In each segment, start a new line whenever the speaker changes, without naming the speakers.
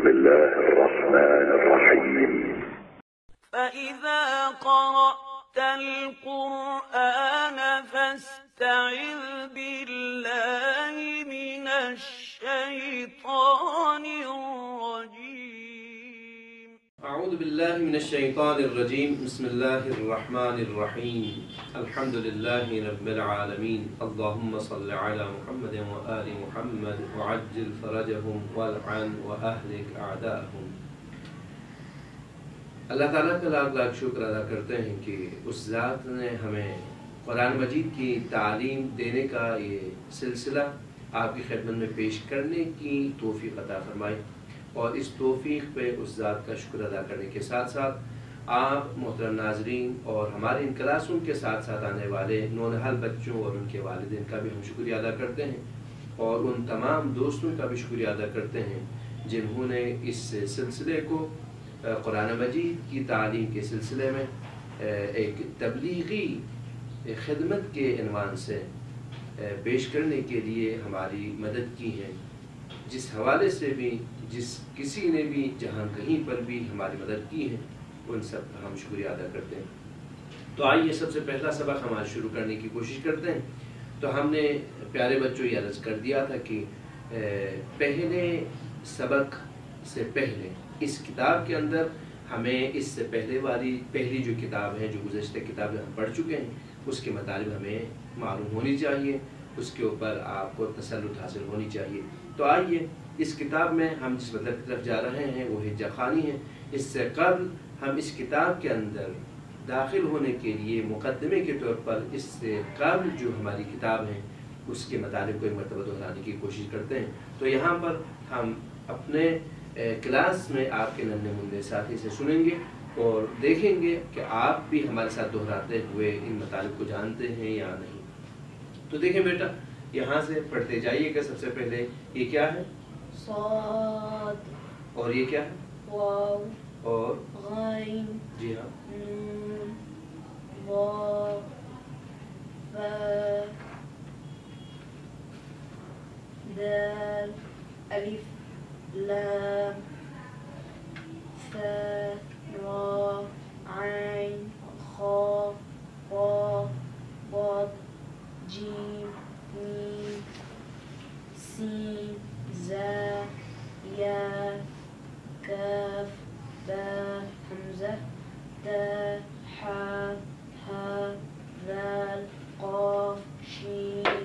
بسم الله الرحمن الرحيم.
فإذا قرأت القرآن فاستعذ بالله من الشيطان الرجيم.
أعوذ بالله من الشيطان الرجيم. بسم الله الرحمن الرحيم. الحمد لله رب العالمين. اللهم صل على محمد وآل محمد وعجل فرجهم والعن وأهلك أعداءهم. اللہ تعالیٰ کا لاکھ لاکھ شکر ادا کرتے ہیں کہ اس ذات نے ہمیں قرآن مجید کی تعلیم دینے کا یہ سلسلہ آپ کی خدمت میں پیش کرنے کی توفیق عطا فرمائی، اور اس توفیق پہ اس ذات کا شکر ادا کرنے کے ساتھ ساتھ آپ محترم ناظرین اور ہمارے ان کلاسوں کے ساتھ ساتھ آنے والے نونہال بچوں اور ان کے والدین کا بھی ہم شکریہ ادا کرتے ہیں، اور ان تمام دوستوں کا بھی شکریہ ادا کرتے ہیں جنہوں نے اس سلسلے کو قرآن مجید کی تعلیم کے سلسلے میں ایک تبلیغی خدمت کے عنوان سے پیش کرنے کے لیے ہماری مدد کی ہے۔ جس حوالے سے بھی جس کسی نے بھی جہاں کہیں پر بھی ہماری مدد کی ہے ان سب کا ہم شکریہ ادا کرتے ہیں۔ تو آئیے سب سے پہلا سبق ہم آج شروع کرنے کی کوشش کرتے ہیں۔ تو ہم نے پیارے بچوں یہ عرض کر دیا تھا کہ پہلے سبق سے پہلے اس کتاب کے اندر ہمیں اس سے پہلی جو کتاب ہے، جو گزشتہ کتابیں ہم پڑھ چکے ہیں، اس کے مطالب ہمیں معلوم ہونی چاہیے، اس کے اوپر آپ کو تسلط حاصل ہونی چاہیے۔ تو آئیے اس کتاب میں ہم جس مطلب کی طرف جا رہے ہیں وہ حجہ خوانی ہے۔ اس سے قبل ہم اس کتاب کے اندر داخل ہونے کے لیے مقدمے کے طور پر اس سے قبل جو ہماری کتاب ہے اس کے مطالب کو ایک مرتبہ دہرانے کی کوشش کرتے ہیں۔ تو یہاں پر ہم اپنے کلاس میں آپ کے ننھے منھے ساتھی سے سنیں گے اور دیکھیں گے کہ آپ بھی ہمارے ساتھ دہراتے ہوئے ان مطالب کو جانتے ہیں یا نہیں۔ تو دیکھیں بیٹا، یہاں سے پڑھتے جائیے گا۔ سب سے پہلے یہ کیا ہے؟
صاد،
اور یہ کیا ہے؟
واو،
اور
غین،
جی ہاں،
نون، واو، فا، دال، الف، لام، ثا، را، عین، خا، قاف، ضاد، جیم، میم، سین، زا، یا، کاف، با، حمزہ، تا، حا، ہا، ذال، قاف، شین۔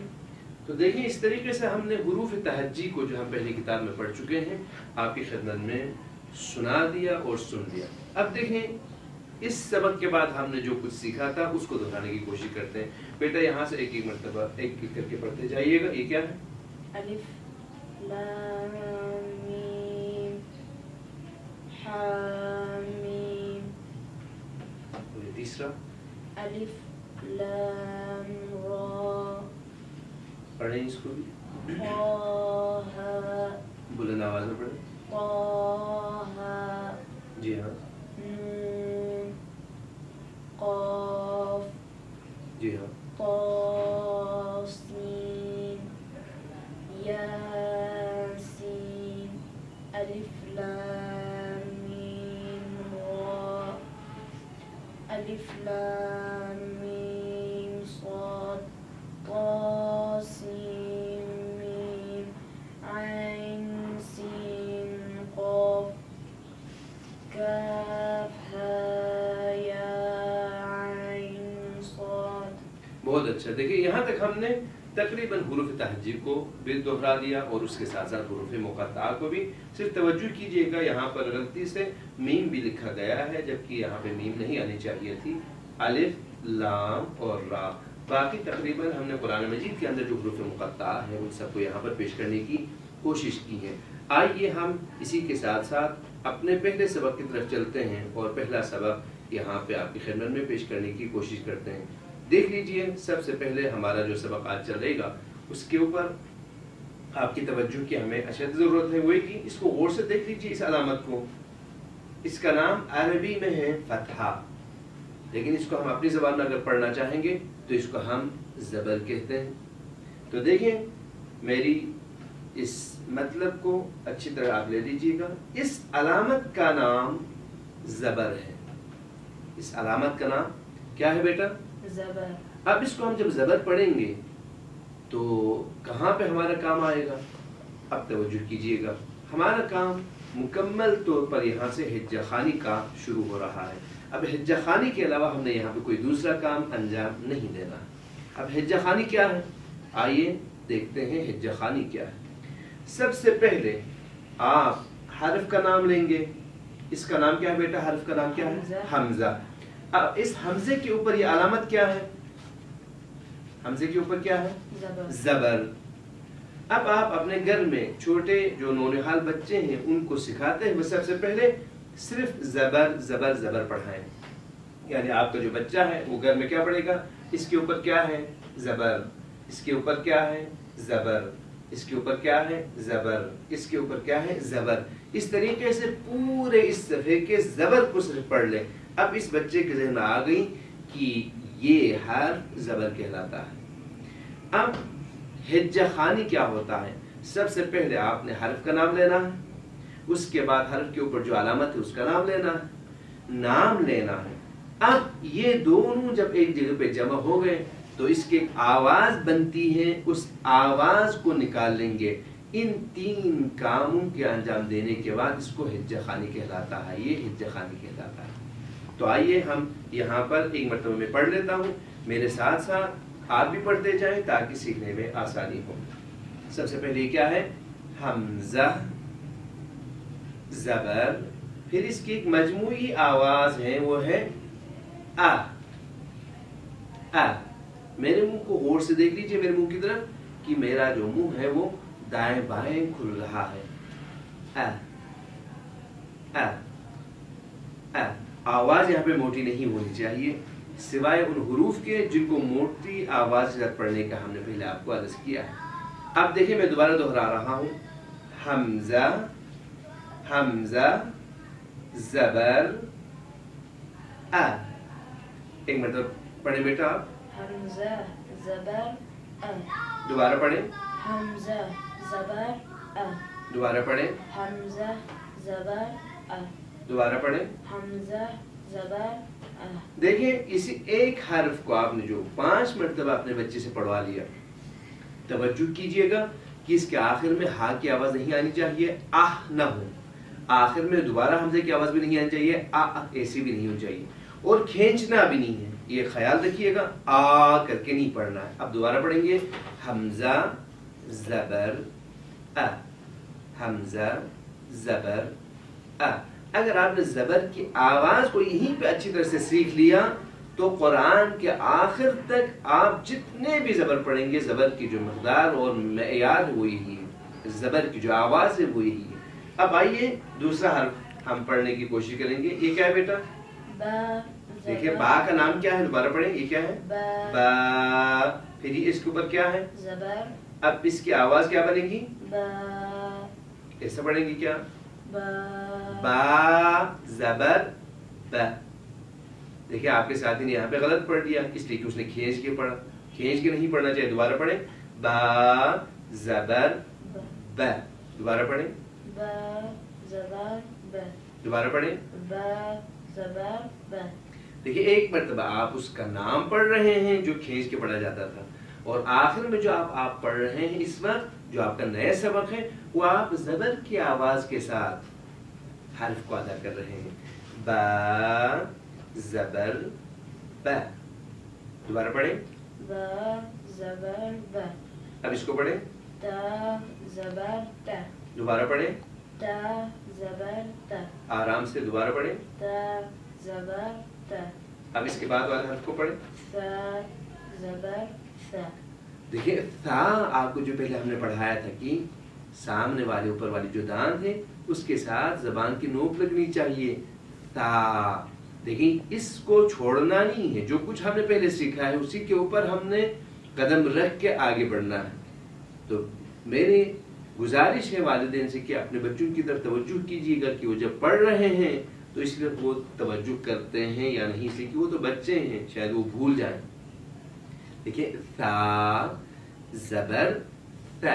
تو دیکھیں اس طریقے سے ہم نے حروف تہجی کو جو ہم پہلی کتاب میں پڑھ چکے ہیں آپ کی خدمت میں سنا دیا اور سن لیا۔ اب دیکھیں اس سبق کے بعد ہم نے جو کچھ سیکھا تھا اس کو دہرانے کی کوشش کرتے ہیں۔ بیٹا یہاں سے ایک ایک مرتبہ ایک ایک کر کے پڑھتے جائیے گا۔ یہ کیا ہے؟
الف، لام، میم، حا، میم۔
اور یہ تیسرا؟
الف، لام، را،
پڑھیں اس کو بھی
طہ،
بلند آواز میں پڑھیں۔
طہ،
جی ہاں،
نون، قاف،
جی ہاں،
طاسین، یاسین، الف، لام، میم، را، الف، لام، میم، صاد، طاسین، میم، عین، سین، قاف، کاف، ہا، یا، عین، صاد۔
بہت اچھا۔ دیکھیں یہاں تک ہم نے تقریباً حروف تہجی کو بھی دہرا دیا اور اس کے ساتھ ساتھ حروف مقطعہ کو بھی۔ صرف توجہ کیجئے گا یہاں پر غلطی سے میم بھی لکھا گیا ہے جبکہ یہاں پہ میم نہیں آنی چاہیے تھی، الف، لام اور را۔ باقی تقریباً ہم نے قرآن مجید کے اندر جو حروف مقطعہ ہیں ان سب کو یہاں پر پیش کرنے کی کوشش کی ہے۔ آئیے ہم اسی کے ساتھ ساتھ اپنے پہلے سبق کی طرف چلتے ہیں اور پہلا سبق یہاں پہ آپ کی خدمت میں پیش کرنے کی کوشش کرتے ہیں۔ دیکھ لیجئے سب سے پہلے ہمارا جو سبق آج چلے گا اس کے اوپر آپ کی توجہ کی ہمیں اشد ضرورت ہے وہ کہ اس کو غور سے دیکھ لیجئے اس علامت کو۔ اس کا نام عربی میں ہے فتحہ، لیکن اس کو ہم اپنی زبان میں اگر پڑھنا چاہیں گے تو اس کو ہم زبر کہتے ہیں۔ تو دیکھیں میری اس مطلب کو اچھی طرح آپ لے لیجیے گا. اس علامت کا نام زبر ہے. اس علامت کا نام کیا ہے بیٹا؟
زبر.
اب اس کو ہم جب زبر پڑھیں گے تو کہاں پہ ہمارا کام آئے گا؟ اب توجہ کیجیے گا. ہمارا کام مکمل طور پر یہاں سے حجہ خوانی کا شروع ہو رہا ہے. اب حجہ خوانی کے علاوہ ہم نے یہاں پہ کوئی دوسرا کام انجام نہیں دینا. اب حجہ خوانی کیا ہے؟ آئیے دیکھتے ہیں حجہ خوانی کیا ہے. سب سے پہلے آپ حرف کا نام لیں گے. اس کا نام کیا ہے بیٹا؟ حرف کا نام کیا ہے؟ حمزہ. اب اس حمزے کے اوپر یہ علامت کیا ہے؟ حمزے کے اوپر کیا ہے؟ زبر. اب آپ اپنے گھر میں چھوٹے جو نونہال بچے ہیں ان کو سکھاتے ہیں سب سے پہلے صرف زبر زبر زبر پڑھائیں. یعنی آپ کا جو بچہ ہے وہ گھر میں کیا پڑھے گا؟ اس کے اوپر کیا ہے؟ زبر. اس کے اوپر کیا ہے؟ زبر. اس کے اوپر کیا ہے؟ زبر. اس کے اوپر کیا ہے؟ زبر. اس طریقے سے پورے اس صفحے کے زبر کو صرف پڑھ لیں. اب اس بچے کے ذہن میں آ گئی کہ یہ حرف زبر کہلاتا ہے. اب حجہ خوانی کیا ہوتا ہے؟ سب سے پہلے آپ نے حرف کا نام لینا ہے. اس کے بعد حرف کے اوپر جو علامت ہے اس کا نام لینا ہے. نام لینا ہے. اب یہ دونوں جب ایک جگہ پہ جمع ہو گئے تو اس کی ایک آواز بنتی ہے. اس آواز کو نکال لیں گے. ان 3 کاموں کے انجام دینے کے بعد اس کو حجہ خوانی کہلاتا ہے. یہ حجہ خوانی کہلاتا ہے. تو آئیے ہم یہاں پر ایک مرتبہ میں پڑھ لیتا ہوں. میرے ساتھ ساتھ آپ بھی پڑھتے جائیں تاکہ سیکھنے میں آسانی ہو. سب سے پہلے کیا ہے؟ حمزہ زبر. پھر اس کی ایک مجموعی آواز ہے وہ ہے آ. آ. میرے منہ کو غور سے دیکھ لیجئے میرے منہ کی طرف کہ میرا جو منہ ہے وہ دائیں بائیں کھل رہا ہے. آ. آ. آ. آواز یہاں پہ موٹی نہیں ہونی چاہیے سوائے ان حروف کے جن کو موٹی آواز سے پڑھنے کا ہم نے پہلے آپ کو عرض کیا ہے. اب دیکھیں میں دوبارہ دہرا رہا ہوں. حمزہ حمزہ زبر آ. ایک مرتبہ پڑھیں بیٹا آپ.
حمزہ زبر آ.
دوبارہ پڑھیں.
حمزہ زبر آ.
دوبارہ پڑھیں.
حمزہ زبر آ.
دوبارہ پڑھیں.
حمزہ زبر آ.
دیکھیں اسی ایک حرف کو آپ نے جو 5 مرتبہ اپنے بچے سے پڑھوا لیا. توجہ کیجئے گا کہ اس کے آخر میں ہا کی آواز نہیں آنی چاہیے. آہ نہ ہو. آخر میں دوبارہ حمزے کی آواز بھی نہیں آنی چاہیے. ایسی بھی نہیں ہونی چاہیے. اور کھینچنا بھی نہیں ہے. یہ خیال رکھیے گا. آ کر کے نہیں پڑھنا ہے. اب دوبارہ پڑھیں گے. حمزہ زبر آ. حمزہ زبر آ. اگر آپ نے زبر کی آواز کو یہیں پہ اچھی طرح سے سیکھ لیا تو قرآن کے آخر تک آپ جتنے بھی زبر پڑھیں گے زبر کی جو مقدار اور معیار ہے وہ یہی ہے. زبر کی جو آواز ہے وہ یہی ہے. اب آئیے دوسرا حرف ہم پڑھنے کی کوشش کریں گے. یہ کیا ہے بیٹا؟
با.
دیکھیں با کا نام کیا ہے؟ دوبارہ پڑھیں. یہ کیا ہے؟ با. پھر یہ اس کے اوپر کیا ہے؟
زبر.
اب اس کی آواز کیا بنے گی؟
با.
ایسا پڑھیں گی کیا؟
با.
با زبر با. دیکھیں آپ کے ساتھی نے یہاں پہ غلط پڑھ دیا اس لیے کہ اس نے کھینچ کے پڑھا. کھینچ کے نہیں پڑھنا چاہیے. دوبارہ پڑھیں. با زبر با. دوبارہ پڑھیں.
با زبر با.
دوبارہ پڑھیں.
با زبر با.
دیکھیں ایک مرتبہ آپ اس کا نام پڑھ رہے ہیں جو کھینچ کے پڑھا جاتا تھا اور آخر میں جو آپ پڑھ رہے ہیں اس وقت جو آپ کا نیا سبق ہے وہ آپ زبر کی آواز کے ساتھ حرف کو ادا کر رہے ہیں. با زبر با. دوبارہ پڑھیں.
با زبر با.
اب اس کو پڑھیں.
تا زبر تا.
دوبارہ پڑھیں.
تا زبر تا.
آرام سے دوبارہ پڑھیں.
تا زبر تا.
اب اس کے بعد والے حرف کو پڑھیں.
تا زبر تا.
دیکھیں تھا آپ کو جو پہلے ہم نے پڑھایا تھا کہ سامنے والے اوپر والی جو دانت ہے اس کے ساتھ زبان کی نوک لگنی چاہیے. تا. دیکھیں اس کو چھوڑنا نہیں ہے. جو کچھ ہم نے پہلے سیکھا ہے اسی کے اوپر ہم نے قدم رکھ کے آگے بڑھنا ہے. تو میری گزارش ہے والدین سے کہ اپنے بچوں کی طرف توجہ کیجیے گا کہ وہ جب پڑھ رہے ہیں تو اس لیے وہ توجہ کرتے ہیں یا نہیں, اس لیے کہ وہ تو بچے ہیں شاید وہ بھول جائیں. دیکھیں تا زبر تا.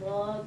ضاد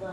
ض।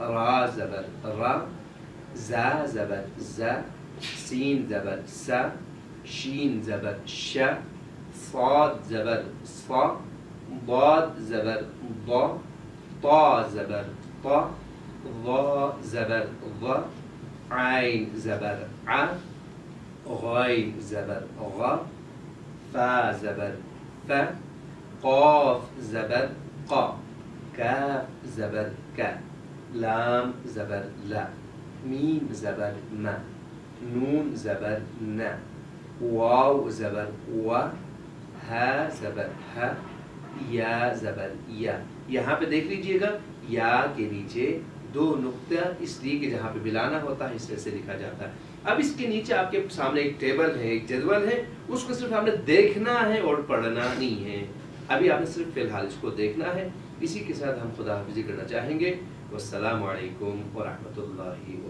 را زبر را، زا زبر زا، سین زبر سا، شین زبر شا، صاد زبر صا، ضاد زبر ضا، طا زبر طا، ظا زبر ظا، عین زبر ع، غین زبر غا، فا زبر فا، قاف زبر قا، کاف زبر کا، لام زبر لا، میم زبر ما، نون زبر نا، واو زبر وا، ہا زبر ہا، یا زبر یا. یہاں پہ دیکھ لیجئے گا یا کے نیچے دو نقطہ اس لیے کہ جہاں پہ ملانا ہوتا ہے اس طرح سے لکھا جاتا ہے. اب اس کے نیچے آپ کے سامنے ایک ٹیبل ہے، ایک جدول ہے، اس کو صرف آپ نے دیکھنا ہے اور پڑھنا نہیں ہے. ابھی آپ نے صرف فی الحال اس کو دیکھنا ہے. اسی کے ساتھ ہم خدا حافظی کرنا چاہیں گے. والسلام علیکم ورحمۃ اللہ وبرکاتہ.